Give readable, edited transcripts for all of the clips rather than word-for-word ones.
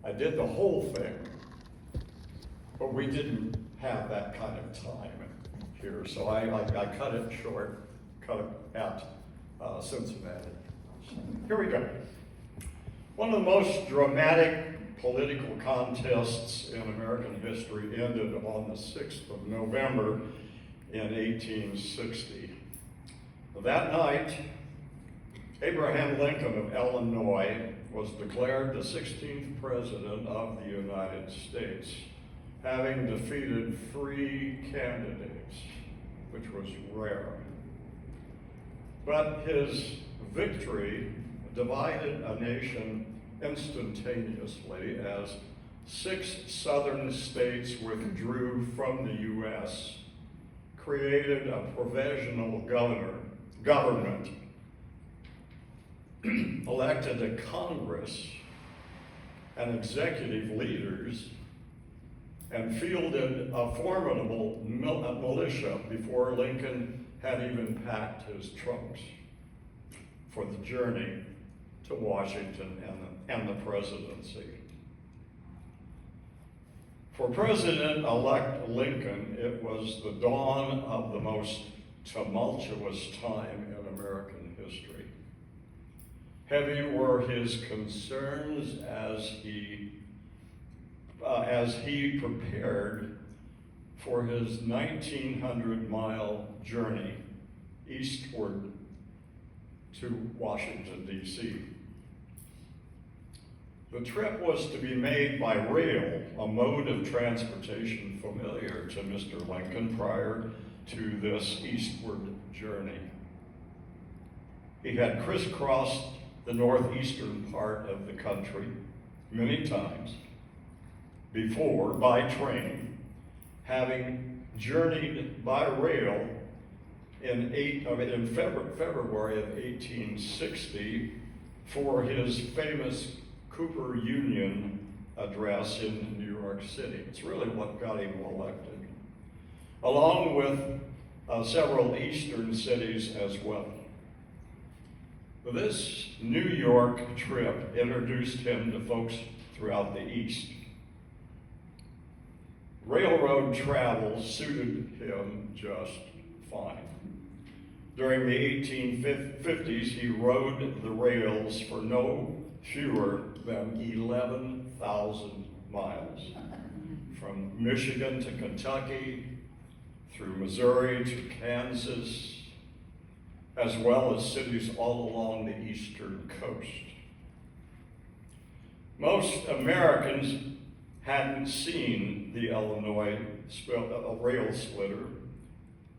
I did the whole thing, but we didn't have that kind of time here, so I cut it short, cut it at Cincinnati. Here we go. One of the most dramatic political contests in American history ended on the 6th of November in 1860. That night, Abraham Lincoln of Illinois was declared the 16th President of the United States, having defeated 3 candidates, which was rare. But his victory divided a nation instantaneously as 6 southern states withdrew from the U.S., created a provisional government, elected a Congress and executive leaders, and fielded a formidable militia before Lincoln had even packed his trunks for the journey to Washington and the presidency. For President-elect Lincoln, it was the dawn of the most tumultuous time in American history. Heavy were his concerns as he prepared for his 1,900-mile journey eastward to Washington, D.C. The trip was to be made by rail, a mode of transportation familiar to Mr. Lincoln prior to this eastward journey. He had crisscrossed the northeastern part of the country many times before by train, having journeyed by rail in February of 1860 for his famous Cooper Union address in New York City. It's really what got him elected, along with several eastern cities as well. This New York trip introduced him to folks throughout the East. Railroad travel suited him just fine. During the 1850s, he rode the rails for no fewer than 11,000 miles, from Michigan to Kentucky, through Missouri to Kansas, as well as cities all along the eastern coast. Most Americans hadn't seen the Illinois rail splitter.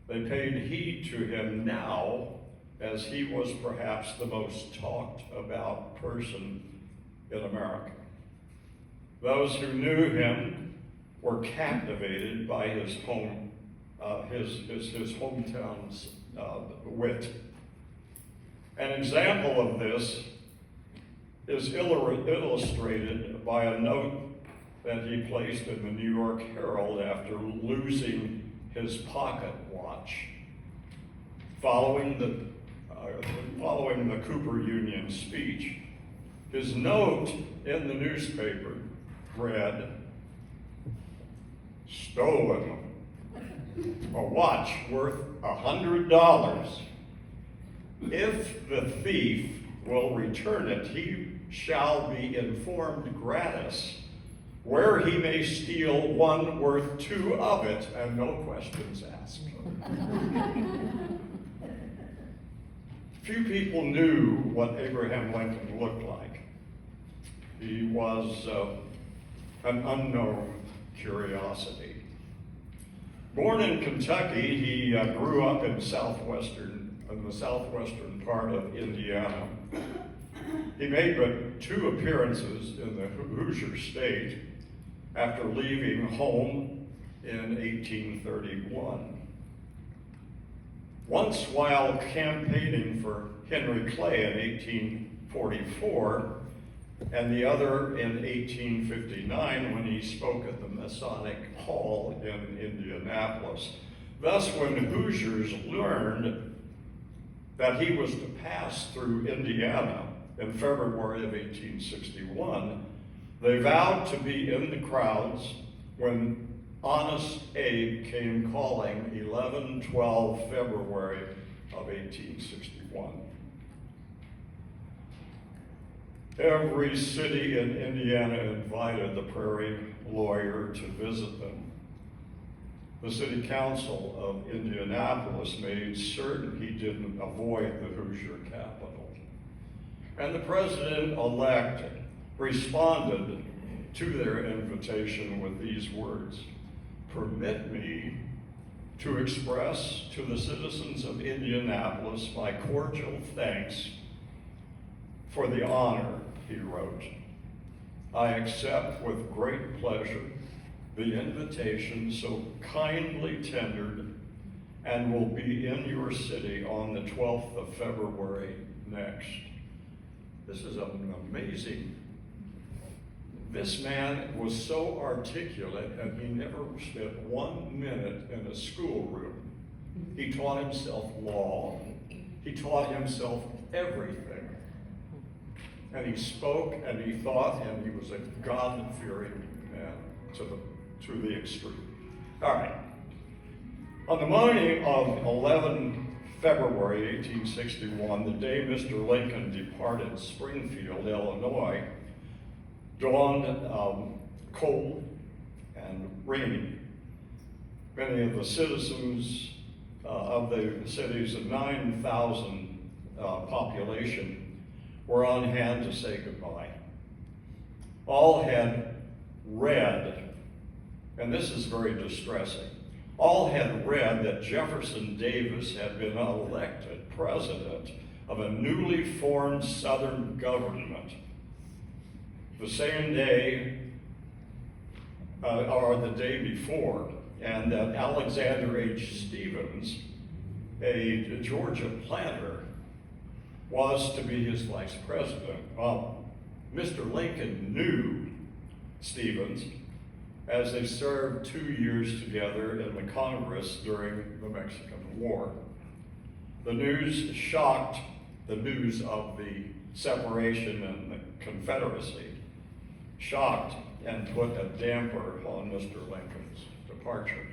They paid heed to him now, as he was perhaps the most talked about person in America. Those who knew him were captivated by his hometown's wit. An example of this is illustrated by a note that he placed in the New York Herald after losing his pocket watch following the Cooper Union speech. His note in the newspaper read, "Stolen. A watch worth $100. If the thief will return it, he shall be informed gratis where he may steal one worth 2 of it, and no questions asked." Few people knew what Abraham Lincoln looked like. He was an unknown curiosity. Born in Kentucky, he grew up in the southwestern part of Indiana. He made but 2 appearances in the Hoosier State after leaving home in 1831. Once, while campaigning for Henry Clay in 1844, and the other in 1859 when he spoke at the Masonic Hall in Indianapolis. Thus, when Hoosiers learned that he was to pass through Indiana in February of 1861, They vowed to be in the crowds when Honest Abe came calling 11/12 February of 1861. Every city in Indiana invited the Prairie lawyer to visit them. The City Council of Indianapolis made certain he didn't avoid the Hoosier capital. And the president-elect responded to their invitation with these words: "Permit me to express to the citizens of Indianapolis my cordial thanks for the honor," he wrote. "I accept with great pleasure the invitation so kindly tendered and will be in your city on the 12th of February next." This is an amazing. This man was so articulate, and he never spent 1 minute in a schoolroom. He taught himself law. He taught himself everything. And he spoke and he thought, and he was a God-fearing man to the extreme. All right. On the morning of 11 February 1861, the day Mr. Lincoln departed Springfield, Illinois, dawned cold and rainy. Many of the citizens of the city's 9,000 population were on hand to say goodbye. All had read, and this is very distressing, all had read that Jefferson Davis had been elected president of a newly formed Southern government the same day, or the day before, and that Alexander H. Stephens, a Georgia planter, was to be his vice president. Well, Mr. Lincoln knew Stephens, as they served 2 years together in the Congress during the Mexican War. The news shocked, the news of the separation and the Confederacy shocked and put a damper on Mr. Lincoln's departure.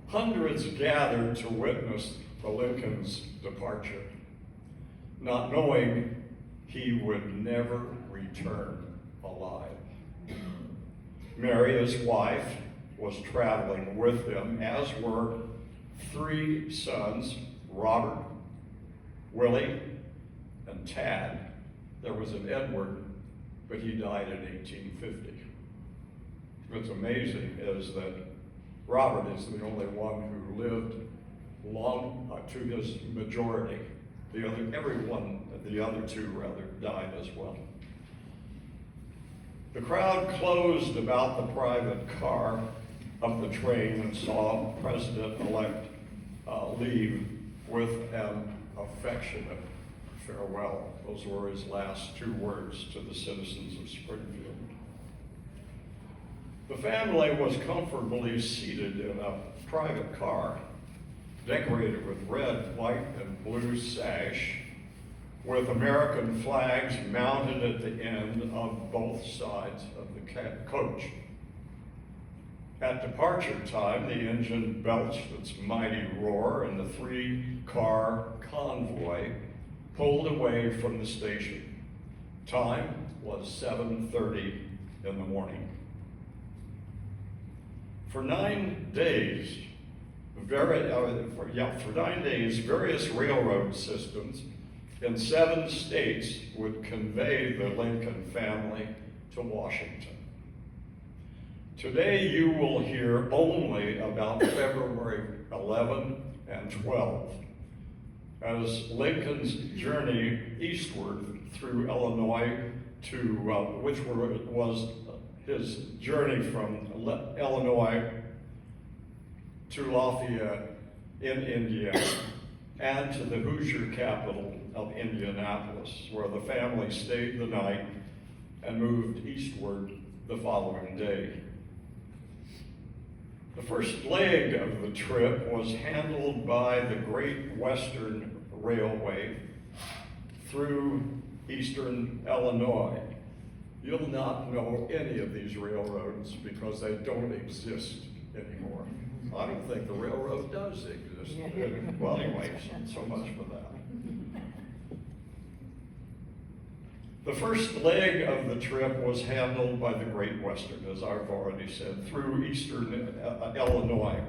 Hundreds gathered to witness the Lincoln's departure, not knowing he would never return alive. Mary, his wife, was traveling with him, as were 3 sons, Robert, Willie, and Tad. There was an Edward, but he died in 1850. What's amazing is that Robert is the only one who lived long to his majority. The other 2 rather, died as well. The crowd closed about the private car of the train and saw President-elect leave with an affectionate farewell. Those were his last 2 words to the citizens of Springfield. The family was comfortably seated in a private car, decorated with red, white, and blue sash, with American flags mounted at the end of both sides of the coach. At departure time, the engine belched its mighty roar, and the 3-car convoy pulled away from the station. Time was 7:30 in the morning. For 9 days, various railroad systems in 7 states would convey the Lincoln family to Washington. Today you will hear only about February 11 and 12, as Lincoln's journey eastward through Illinois which was his journey from Illinois to Lafayette in Indiana, and to the Hoosier capital of Indianapolis, where the family stayed the night and moved eastward the following day. The first leg of the trip was handled by the Great Western Railway through eastern Illinois. You'll not know any of these railroads because they don't exist anymore. I don't think the railroad does exist. Well, anyways, so much for that. The first leg of the trip was handled by the Great Western, as I've already said, through eastern Illinois.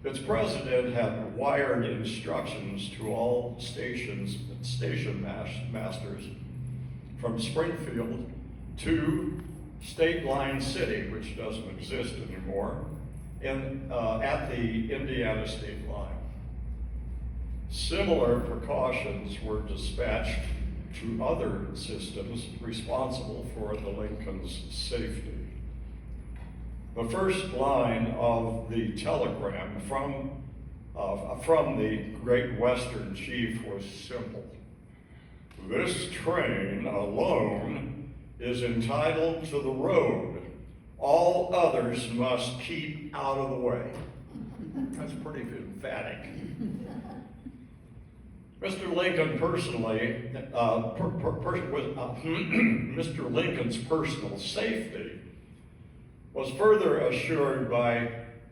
Its president had wired instructions to all station masters from Springfield to State Line City, which doesn't exist anymore, at the Indiana state line. Similar precautions were dispatched to other systems responsible for the Lincoln's safety. The first line of the telegram from the Great Western chief was simple. This train alone is entitled to the road. All others must keep out of the way. That's pretty emphatic. Mr. Lincoln personally, Mr. Lincoln's personal safety was further assured by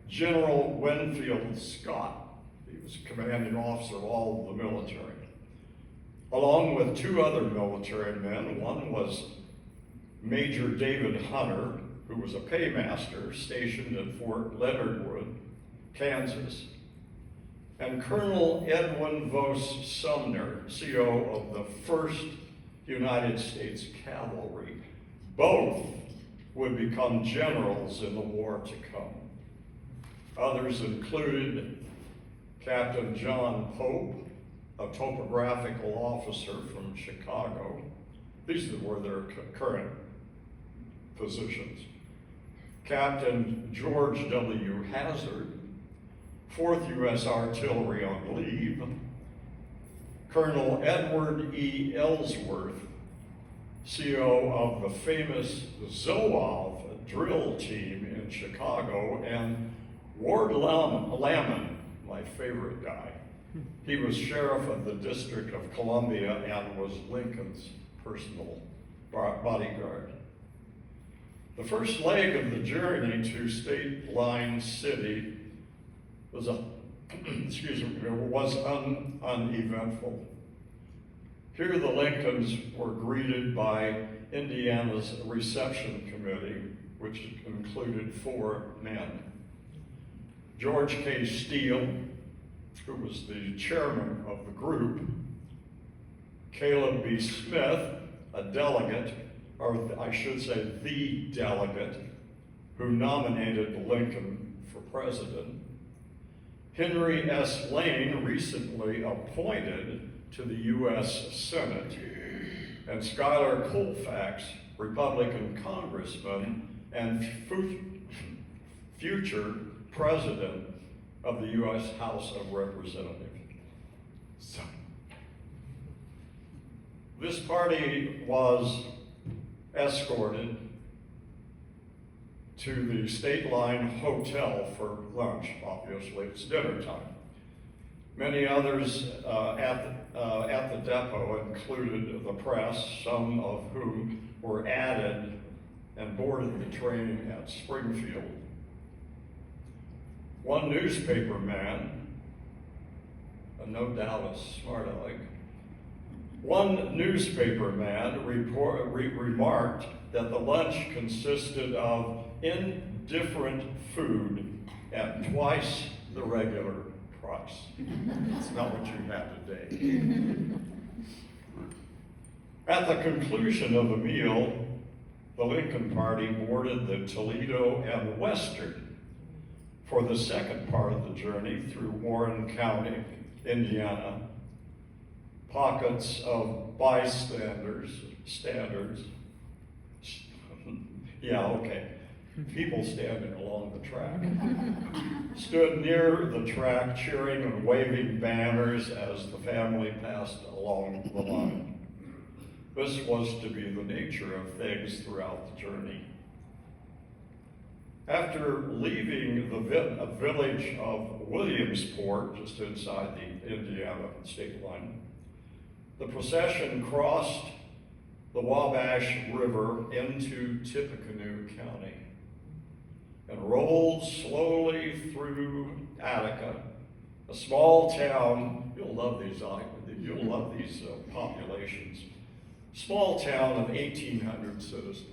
General Winfield Scott. He was commanding officer of all of the military, along with two other military men. One was Major David Hunter, who was a paymaster stationed at Fort Leonard Wood, Kansas, and Colonel Edwin Vos Sumner, CO of the 1st United States Cavalry. Both would become generals in the war to come. Others included Captain John Pope, a topographical officer from Chicago. These were their current positions. Captain George W. Hazard, 4th U.S. Artillery on leave. Colonel Edward E. Ellsworth, CO of the famous Zouave drill team in Chicago, and Ward Lamon, my favorite guy. He was sheriff of the District of Columbia and was Lincoln's personal bodyguard. The first leg of the journey to State Line City was uneventful. Here the Lincolns were greeted by Indiana's reception committee, which included 4 men. George K. Steele, who was the chairman of the group, Caleb B. Smith, a delegate, or I should say the delegate, who nominated Lincoln for president, Henry S. Lane, recently appointed to the U.S. Senate, and Schuyler Colfax, Republican congressman and future president of the U.S. House of Representatives. So, this party was escorted to the State Line Hotel for lunch. Obviously, it's dinner time. Many others at the depot included the press, some of whom were added and boarded the train at Springfield. One newspaper man, no doubt a smart aleck, one newspaper man remarked that the lunch consisted of indifferent food at twice the regular price. It's not what you have today. At the conclusion of the meal, the Lincoln Party boarded the Toledo and Western for the second part of the journey through Warren County, Indiana. Pockets of bystanders, people standing along the track, stood near the track cheering and waving banners as the family passed along the line. This was to be the nature of things throughout the journey. After leaving the village of Williamsport, just inside the Indiana state line, the procession crossed the Wabash River into Tippecanoe County and rolled slowly through Attica, a small town. You'll love these populations. Small town of 1,800 citizens.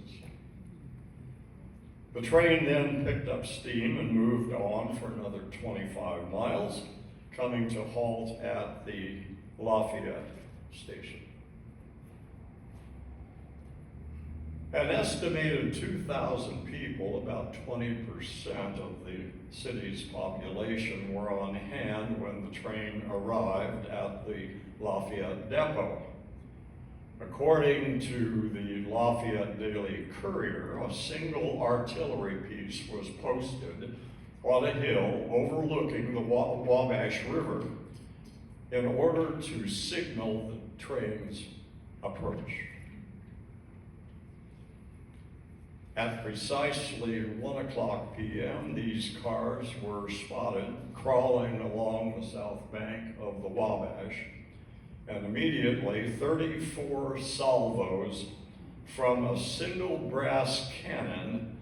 The train then picked up steam and moved on for another 25 miles, coming to halt at the Lafayette station. An estimated 2,000 people, about 20% of the city's population, were on hand when the train arrived at the Lafayette depot. According to the Lafayette Daily Courier, a single artillery piece was posted on a hill overlooking the Wabash River in order to signal the train's approach. At precisely 1:00 p.m., these cars were spotted crawling along the south bank of the Wabash, and immediately 34 salvos from a single brass cannon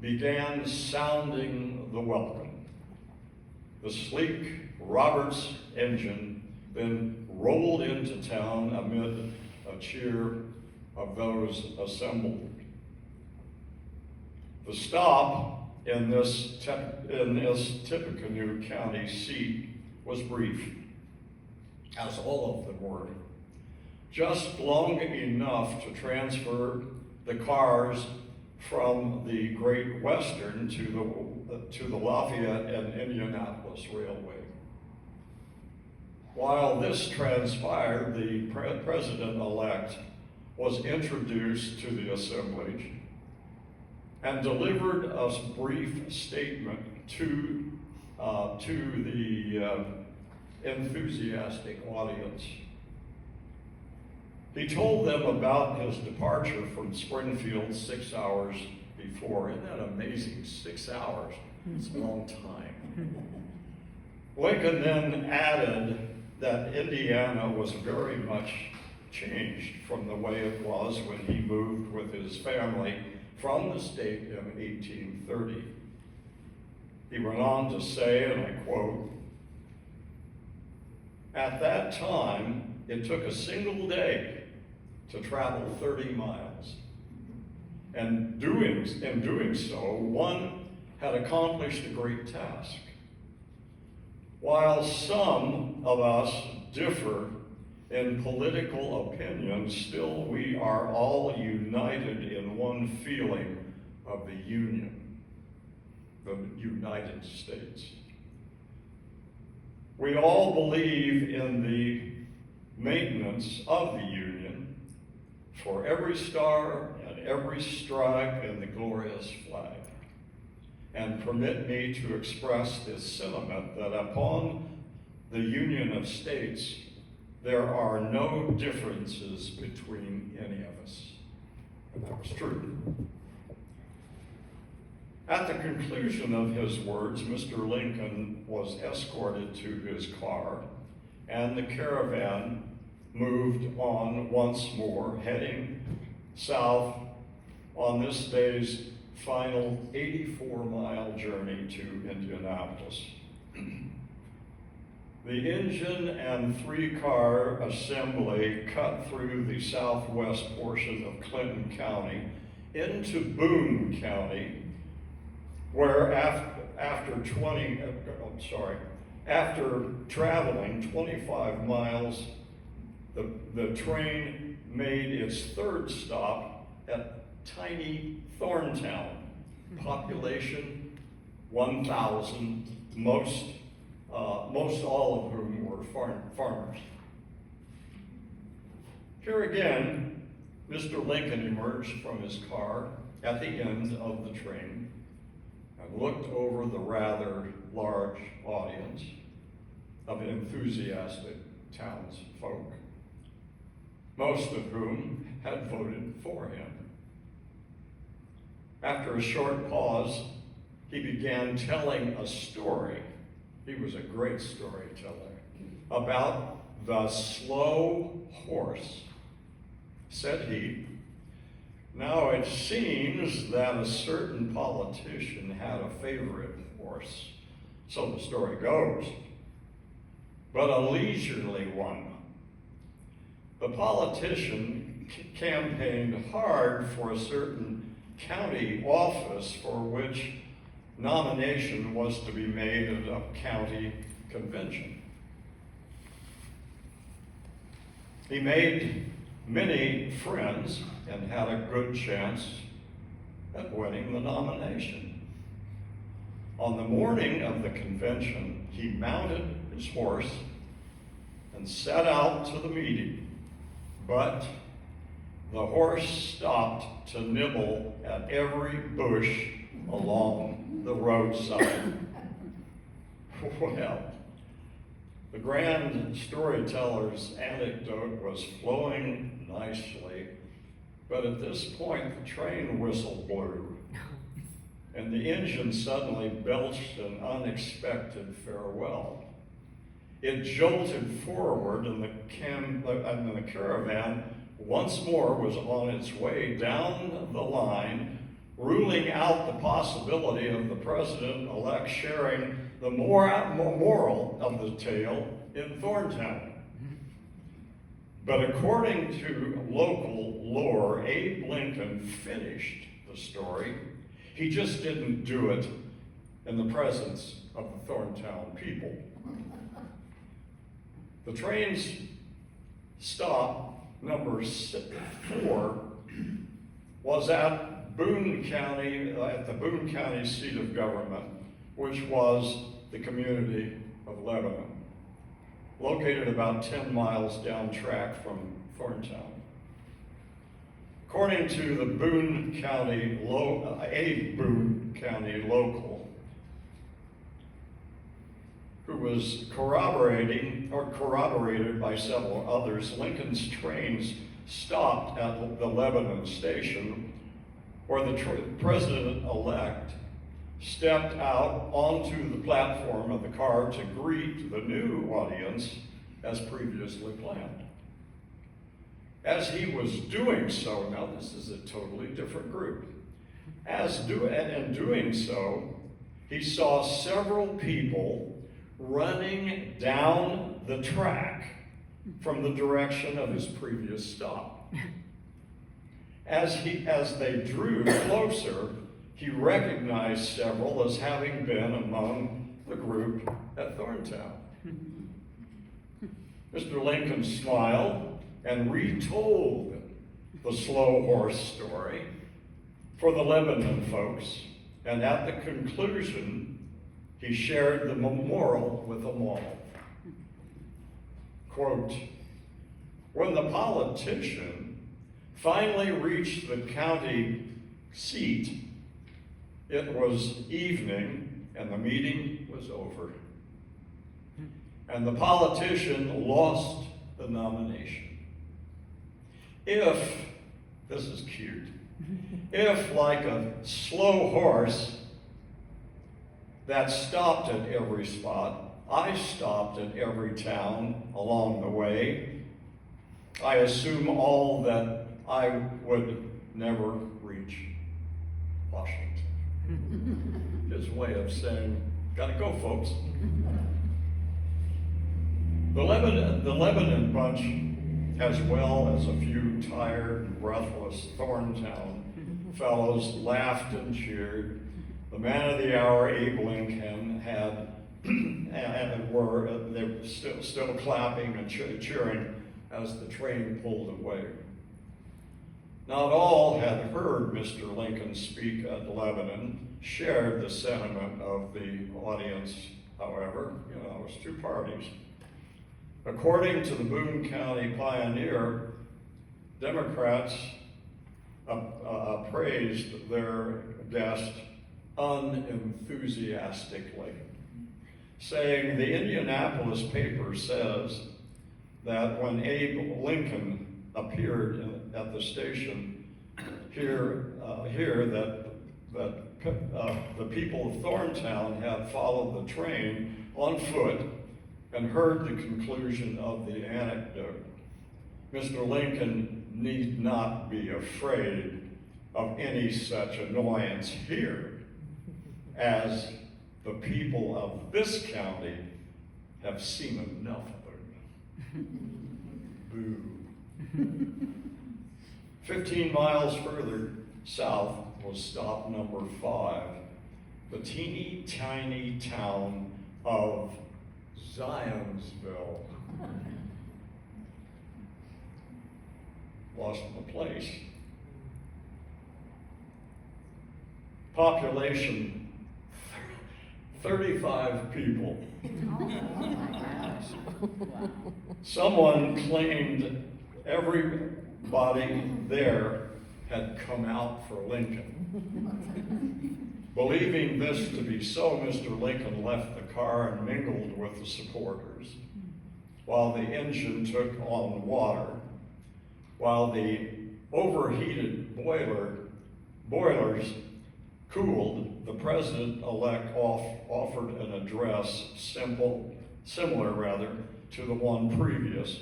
began sounding the welcome. The sleek Roberts engine then rolled into town amid a cheer of those assembled. The stop in this Tippecanoe County seat was brief, as all of them were, just long enough to transfer the cars from the Great Western to the Lafayette and Indianapolis Railway. While this transpired, the president-elect was introduced to the assemblage and delivered a brief statement to the enthusiastic audience. He told them about his departure from Springfield 6 hours before. Isn't that amazing? 6 hours. It's a long time. Lincoln then added that Indiana was very much changed from the way it was when he moved with his family from the state in 1830. He went on to say, and I quote, "At that time, it took a single day to travel 30 miles. And in doing so, one had accomplished a great task. While some of us differ in political opinion, still we are all united in one feeling of the Union, the United States. We all believe in the maintenance of the Union for every star and every stripe in the glorious flag. And permit me to express this sentiment that upon the Union of States, there are no differences between any of us." And that was true. At the conclusion of his words, Mr. Lincoln was escorted to his car, and the caravan moved on once more, heading south on this day's final 84-mile journey to Indianapolis. The engine and three-car assembly cut through the southwest portion of Clinton County into Boone County, where after traveling 25 miles, the train made its third stop at tiny Thorntown, population 1,000, most all of whom were farmers. Here again, Mr. Lincoln emerged from his car at the end of the train and looked over the rather large audience of enthusiastic townsfolk, most of whom had voted for him. After a short pause, he began telling a story. He was a great storyteller about the slow horse Said he, "Now it seems that a certain politician had a favorite horse, so the story goes, but a leisurely one. The politician campaigned hard for a certain county office for which nomination was to be made at a county convention. He made many friends and had a good chance at winning the nomination. On the morning of the convention, he mounted his horse and set out to the meeting, but the horse stopped to nibble at every bush along the roadside." Well, the grand storyteller's anecdote was flowing nicely, but at this point the train whistle blew, and the engine suddenly belched an unexpected farewell. It jolted forward, and the caravan once more was on its way down the line, ruling out the possibility of the president-elect sharing the moral of the tale in Thorntown. But according to local lore, Abe Lincoln finished the story. He just didn't do it in the presence of the Thorntown people. The train's stop, number 4, was at Boone County, at the Boone County seat of government, which was the community of Lebanon, located about 10 miles down track from Thorntown. According to the Boone County, a Boone County local, who was corroborated by several others, Lincoln's trains stopped at the Lebanon station, where the president-elect stepped out onto the platform of the car to greet the new audience as previously planned. As he was doing so, now this is a totally different group, in doing so, he saw several people running down the track from the direction of his previous stop. As they drew closer, he recognized several as having been among the group at Thorntown. Mr. Lincoln smiled and retold the slow horse story for the Lebanon folks, and at the conclusion, he shared the moral with them all. Quote, "When the politician finally reached the county seat, it was evening and the meeting was over. And the politician lost the nomination. If," this is cute, "if like a slow horse that stopped at every spot, I stopped at every town along the way, I assume all that I would never reach Washington." His way of saying, gotta go, folks. The Lebanon bunch, as well as a few tired and breathless Thorntown fellows, laughed and cheered. The man of the hour, Abe Lincoln, had they were still clapping and cheering as the train pulled away. Not all had heard Mr. Lincoln speak at Lebanon, shared the sentiment of the audience, however. It was two parties. According to the Boone County Pioneer, Democrats praised their guest unenthusiastically, saying the Indianapolis paper says that when Abe Lincoln appeared at the station here that the people of Thorntown had followed the train on foot and heard the conclusion of the anecdote. Mr. Lincoln need not be afraid of any such annoyance here, as the people of this county have seen enough of it. Boo. 15 miles further south was stop number 5, the teeny tiny town of Zionsville. Lost my place. Population 35 people. Someone claimed everybody there had come out for Lincoln. Believing this to be so, Mr. Lincoln left the car and mingled with the supporters, while the engine took on water, while the overheated boilers cooled. The president-elect offered an address similar to the one previous,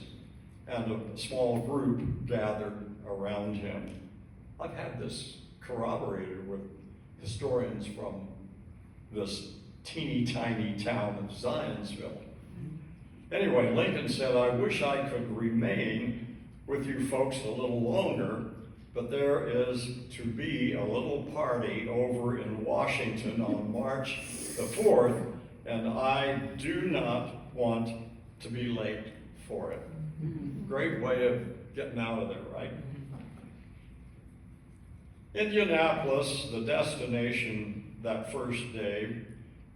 and a small group gathered around him. I've had this corroborated with historians from this teeny tiny town of Zionsville. Anyway, Lincoln said, "I wish I could remain with you folks a little longer, but there is to be a little party over in Washington on March the 4th, and I do not want to be late for it." Great way of getting out of there, right? Indianapolis, the destination that first day,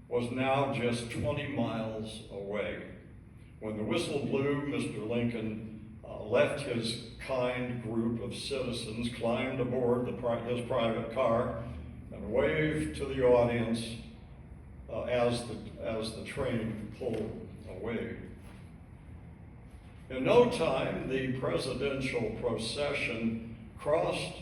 was now just 20 miles away. When the whistle blew, Mr. Lincoln left his kind group of citizens, climbed aboard his private car, and waved to the audience as the train pulled away. In no time, the presidential procession crossed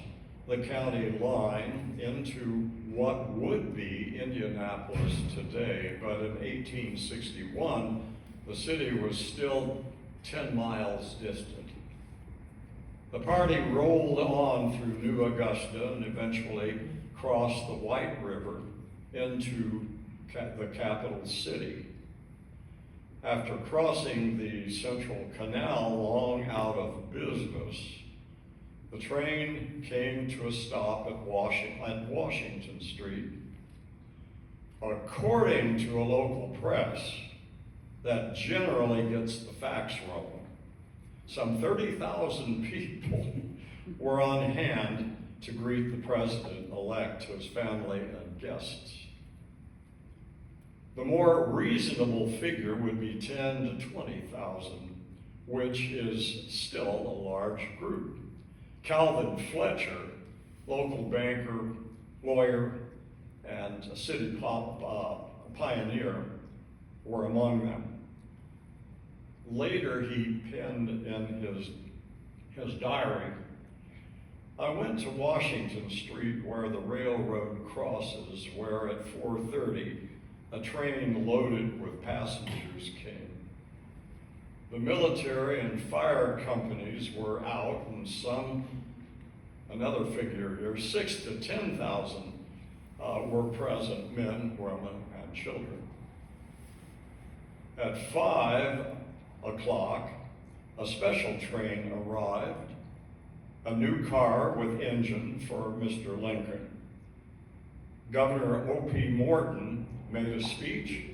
the county line into what would be Indianapolis today, but in 1861, the city was still 10 miles distant. The party rolled on through New Augusta and eventually crossed the White River into the capital city. After crossing the Central Canal long out of business, the train came to a stop at Washington Street. According to a local press that generally gets the facts wrong, some 30,000 people were on hand to greet the president-elect, his family, and guests. The more reasonable figure would be 10 to 20,000, which is still a large group. Calvin Fletcher, local banker, lawyer, and a city pioneer, were among them. Later, he penned in his diary, "I went to Washington Street where the railroad crosses, where at 4:30 a train loaded with passengers came. The military and fire companies were out, and another figure here, 6,000 to 10,000 were present, men, women, and children. At 5 o'clock, a special train arrived, a new car with engine for Mr. Lincoln. Governor O.P. Morton made a speech,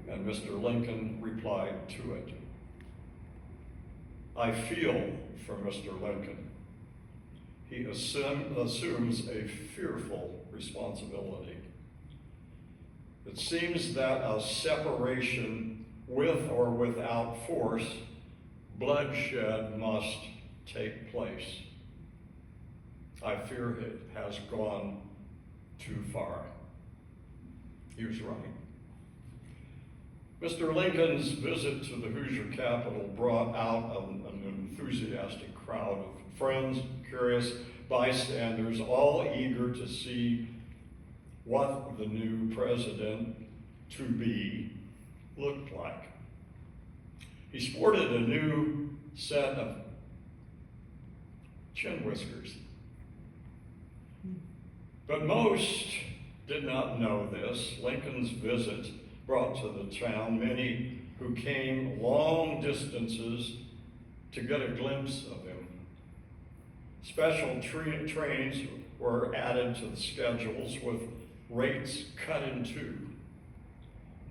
and Mr. Lincoln replied to it. I feel for Mr. Lincoln. He assumes a fearful responsibility. It seems that a separation with or without force, bloodshed must take place. I fear it has gone too far." He was right. Mr. Lincoln's visit to the Hoosier capital brought out an enthusiastic crowd of friends, curious bystanders, all eager to see what the new president-to-be looked like. He sported a new set of chin whiskers. But most did not know this. Lincoln's visit brought to the town many who came long distances to get a glimpse of him. Special trains were added to the schedules with rates cut in two.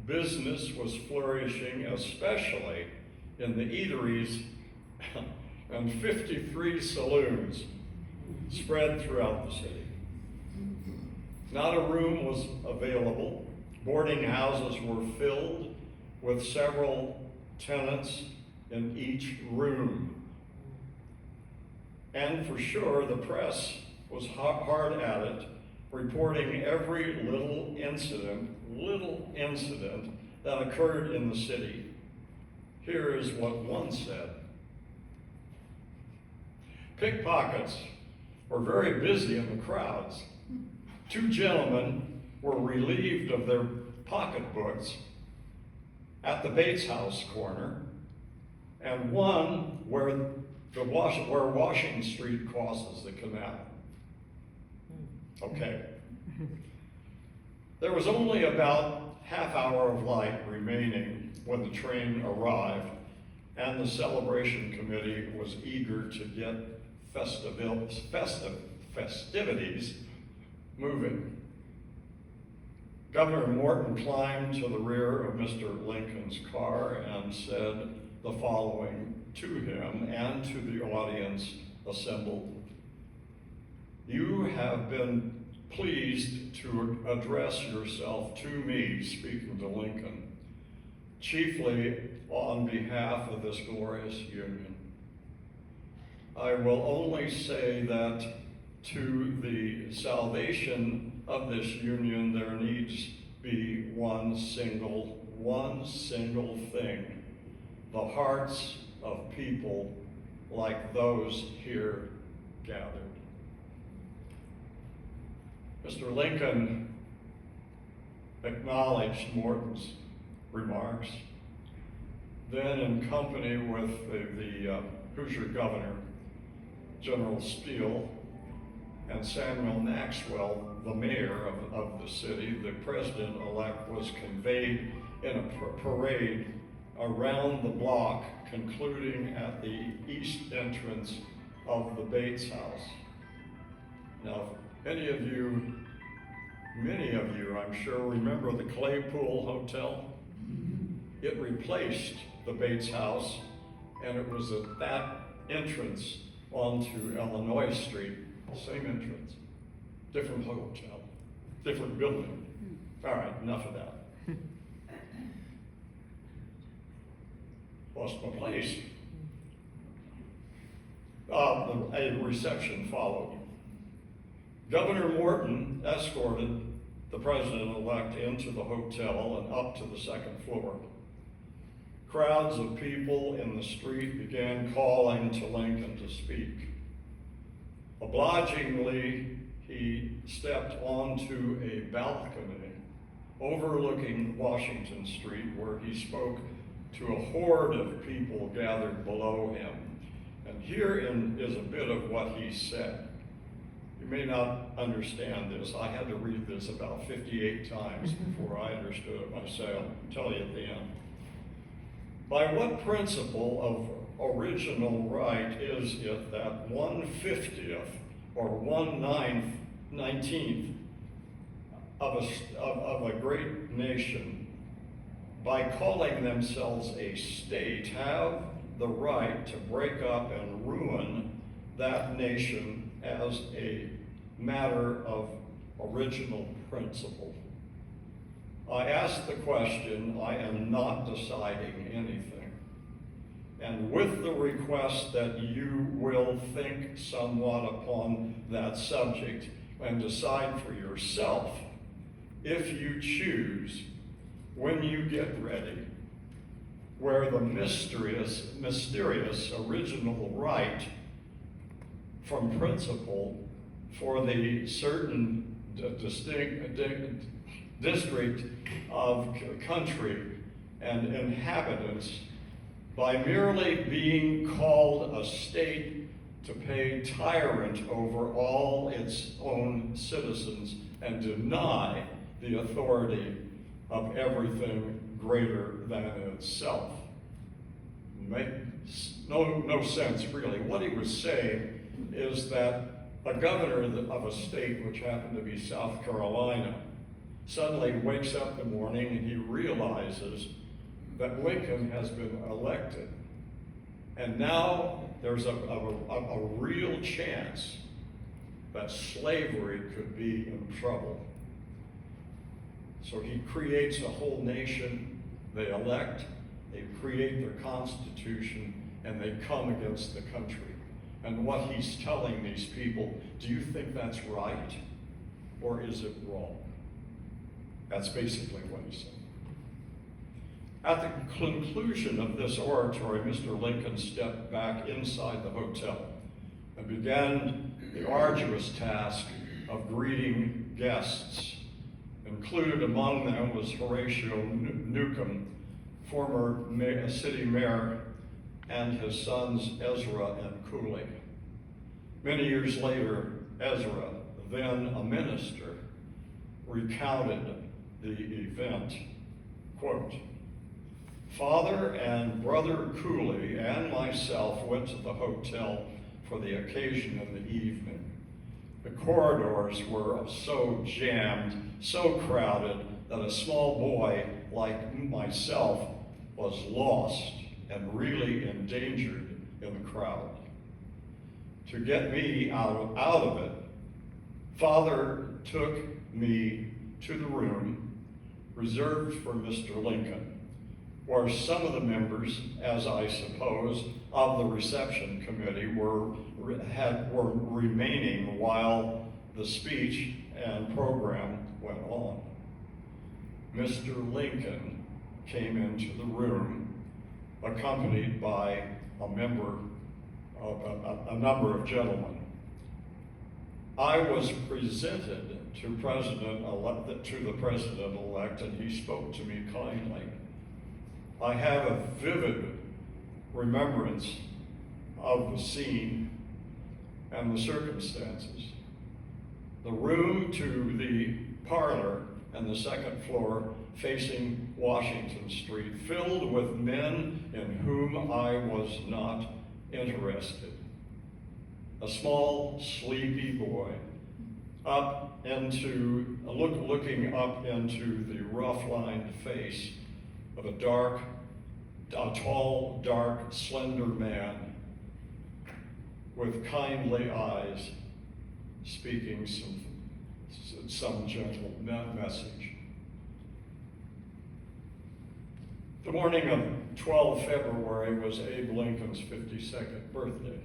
Business was flourishing, especially in the eateries and 53 saloons spread throughout the city. Not a room was available. Boarding houses were filled with several tenants in each room. And for sure, the press was hard at it, reporting every little incident that occurred in the city. Here is what one said. Pickpockets were very busy in the crowds. Two gentlemen were relieved of their pocketbooks at the Bates House corner, and one where Washington Street crosses the canal. Okay. There was only about half hour of light remaining when the train arrived, and the celebration committee was eager to get festivities moving. Governor Morton climbed to the rear of Mr. Lincoln's car and said the following to him and to the audience assembled. You have been pleased to address yourself to me, speaking to Lincoln, chiefly on behalf of this glorious union. I will only say that to the salvation of this union, there needs be one single thing: the hearts of people like those here gathered. Mr. Lincoln acknowledged Morton's remarks. Then, in company with the Hoosier governor, General Steele, and Samuel Maxwell, the mayor of the city, the president-elect was conveyed in a parade around the block, concluding at the east entrance of the Bates House. Now, many of you, I'm sure, remember the Claypool Hotel. It replaced the Bates House, and it was at that entrance onto Illinois Street, same entrance, different hotel, different building. All right, enough of that. Lost my place. A reception followed. Governor Morton escorted the president-elect into the hotel and up to the second floor. Crowds of people in the street began calling to Lincoln to speak. Obligingly, he stepped onto a balcony overlooking Washington Street, where he spoke to a horde of people gathered below him. And herein is a bit of what he said. You may not understand this. I had to read this about 58 times before I understood it myself. I'll tell you at the end. By what principle of original right is it that 1/50th or 1/19th of a great nation, by calling themselves a state, have the right to break up and ruin that nation as a matter of original principle? I ask the question, I am not deciding anything. And with the request that you will think somewhat upon that subject and decide for yourself, if you choose, when you get ready, where the mysterious original right from principle for the certain distinct district of country and inhabitants, by merely being called a state, to pay tyrant over all its own citizens and deny the authority of everything greater than itself. Makes no sense, really. What he was saying is that a governor of a state, which happened to be South Carolina, suddenly wakes up in the morning and he realizes that Lincoln has been elected. And now there's a real chance that slavery could be in trouble. So he creates a whole nation, they elect, they create their constitution, and they come against the country. And what he's telling these people, do you think that's right, or is it wrong? That's basically what he's saying. At the conclusion of this oratory, Mr. Lincoln stepped back inside the hotel and began the arduous task of greeting guests. Included among them was Horatio Newcomb, former city mayor, and his sons Ezra and Cooley. Many years later, Ezra, then a minister, recounted the event. Quote, "Father and Brother Cooley and myself went to the hotel for the occasion in the evening. The corridors were so jammed, so crowded, that a small boy like myself was lost and really endangered in the crowd. To get me out of it, Father took me to the room reserved for Mr. Lincoln, where some of the members, as I suppose, of the reception committee were remaining while the speech and program went on. Mr. Lincoln came into the room, accompanied by a number of gentlemen. I was presented to the president-elect, and he spoke to me kindly. I have a vivid remembrance of the scene and the circumstances. The room to the parlor and the second floor facing Washington Street, filled with men in whom I was not interested. A small, sleepy boy, looking up into the rough-lined face of a tall, dark, slender man with kindly eyes, speaking some gentle message. The morning of 12 February was Abe Lincoln's 52nd birthday.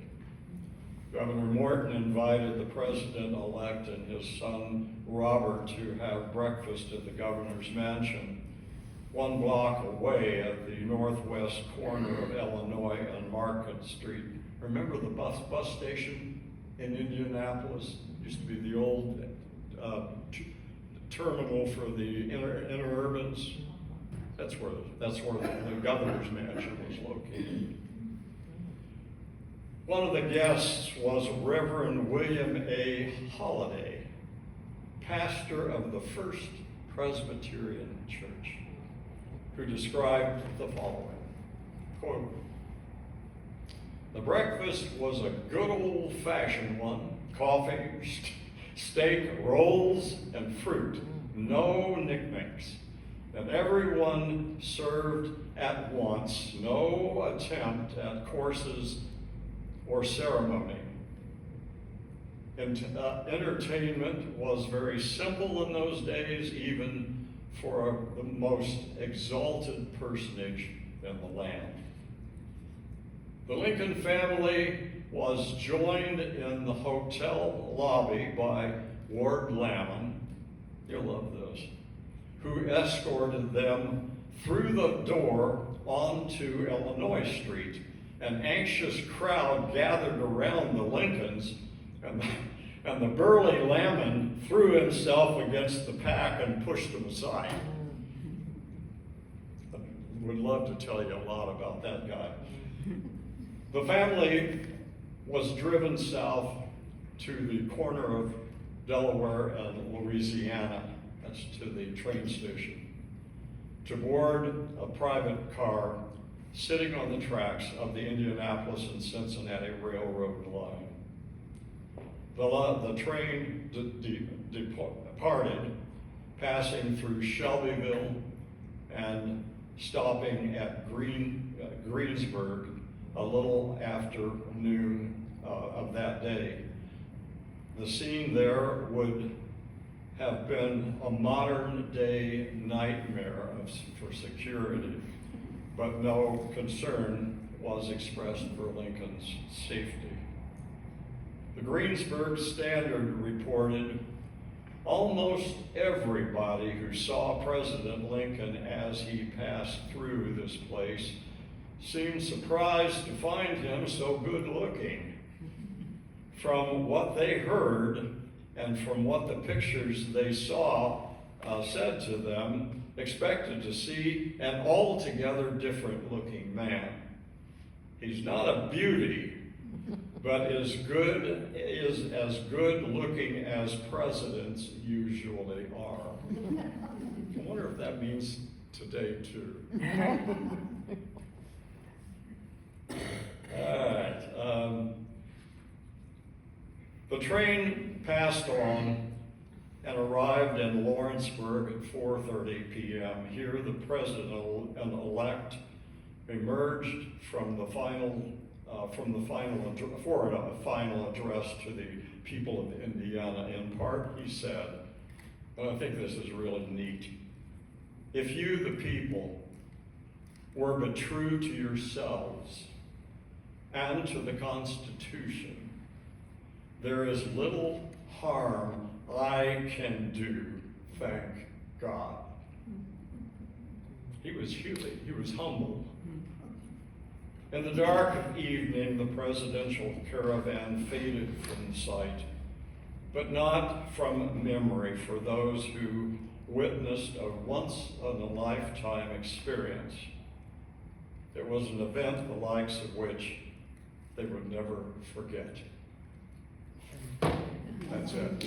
Governor Morton invited the president-elect and his son Robert to have breakfast at the governor's mansion, 1 block away at the northwest corner of Illinois and Market Street. Remember the bus station in Indianapolis? It used to be the old terminal for the interurbans. That's where the governor's mansion was located. One of the guests was Reverend William A. Holliday, pastor of the First Presbyterian Church, who described the following, quote, "The breakfast was a good old-fashioned one, coffee, steak, rolls, and fruit, no knickknacks, and everyone served at once, no attempt at courses or ceremony. Entertainment was very simple in those days, even for the most exalted personage in the land." The Lincoln family was joined in the hotel lobby by Ward Lamon, you'll love this, who escorted them through the door onto Illinois Street. An anxious crowd gathered around the Lincolns, and the burly Lamon threw himself against the pack and pushed them aside. I would love to tell you a lot about that guy. The family was driven south to the corner of Delaware and Louisiana, that's to the train station, to board a private car sitting on the tracks of the Indianapolis and Cincinnati Railroad line. The train departed, passing through Shelbyville and stopping at Greensburg a little after noon of that day. The scene there would have been a modern day nightmare for security, but no concern was expressed for Lincoln's safety. The Greensburg Standard reported, almost everybody who saw President Lincoln as he passed through this place seemed surprised to find him so good looking. From what they heard and from what the pictures they saw said to them, expected to see an altogether different looking man. He's not a beauty, but is as good looking as presidents usually are. I wonder if that means today too. All right. The train passed on and arrived in Lawrenceburg at 4:30 p.m. Here, the president-elect emerged for a final address to the people of Indiana. In part, he said, and I think this is really neat, "If you, the people, were but true to yourselves and to the Constitution, there is little harm I can do, thank God." He was humble. In the dark of evening, the presidential caravan faded from sight, but not from memory for those who witnessed a once-in-a-lifetime experience. It was an event the likes of which they would never forget. That's it.